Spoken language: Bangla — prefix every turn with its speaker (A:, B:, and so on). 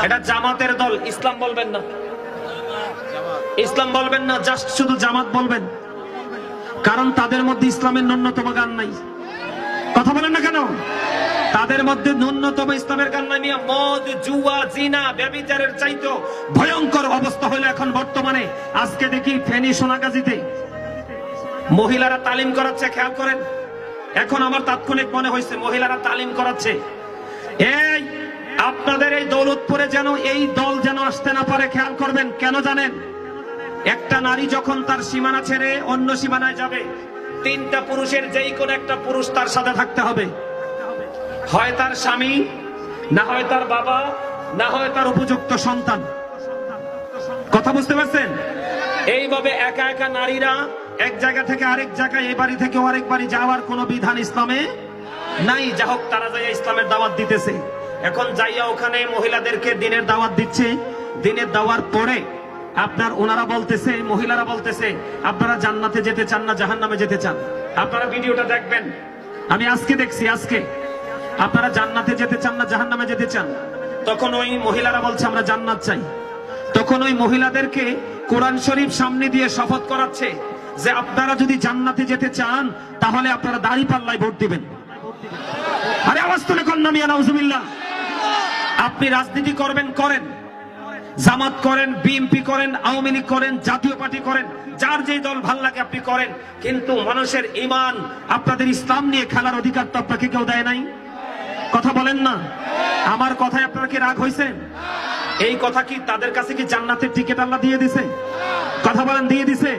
A: এটা জামাতের দল, ইসলাম বলবেন না, ইসলাম বলবেন না, জাস্ট শুধু জামাত বলবেন। কারণ তাদের মধ্যে ইসলামের ন্যূনতম গান নাই। কথা বলেন না কেন? তাদের মধ্যে ন্যূনতম ইসলামের গান নাই। মদ, জুয়া, জিনা, ব্যভিচারের চাইতো ভয়ঙ্কর অবস্থা হলো এখন বর্তমানে। আজকে দেখি ফেনী সোনাগাজীতে মহিলারা তালিম করাচ্ছে, খেয়াল করেন। এখন আমার তাৎক্ষণিক মনে হয়েছে মহিলারা তালিম করাচ্ছে। এই আপনাদের এই দৌলতপুরে যেন এই দল যেন আসতে না পারে, খেয়াল করবেন। কেন জানেন? একটা নারী যখন তার সীমানা ছেড়ে অন্য সীমানায় যাবে, তিনটা পুরুষের যেই কোন একটা পুরুষ তার সাথে থাকতে হবে। হয় তার স্বামী, না হয় তার বাবা, না হয় তার উপযুক্ত সন্তান। কথা বুঝতে পারছেন? এইভাবে একা একা নারীরা এক জায়গা থেকে আরেক জায়গায়, এই বাড়ি থেকে আরেক বাড়ি যাওয়ার কোন বিধান ইসলামে নাই। যা হোক, তারা যাইয়া ইসলামের দাওয়াত দিতেছে। এখন যাইয়া ওখানে মহিলাদেরকে দিনের দাওয়াত দিচ্ছে। দিনের দাওয়ার পরে আপনার ওনারা বলতেছে, মহিলারা বলতেছে, আপনারা জান্নাতে যেতে চান না জাহান্নামে যেতে চান? আপনারা ভিডিওটা দেখবেন, আমি আজকে দেখছি। আজকে আপনারা জান্নাতে যেতে চান না জাহান্নামে যেতে চান? তখন ওই মহিলারা বলছে আমরা জান্নাত চাই। তখন ওই মহিলাদেরকে কোরআন শরীফ সামনে দিয়ে শপথ করাচ্ছে যে আপনারা যদি জান্নাতে যেতে চান তাহলে আপনারা দাঁড়িপাল্লায় ভোট দিবেন। আরে আওয়াজ তুলে কন্যা মিয়া নাউজুবিল্লাহ। আপনি রাজনীতি করবেন, করেন, জামাত করেন, বিএনপি করেন, আওয়ামী লীগ করেন, জাতীয় পার্টি করেন, যার যেই দল ভাল লাগে আপনি করেন, কিন্তু মানুষের ঈমান, আপনাদের ইসলাম নিয়ে খেলার অধিকার তো আপনাকে কেউ দেয় নাই। কথা বলেন না? আমার কথায় আপনারা কি রাগ হয়েছেন? এই কথা কি তাদের কাছে কি জান্নাতের টিকিট আল্লাহ দিয়ে দিছে? কথা বলেন, দিয়ে দিছে?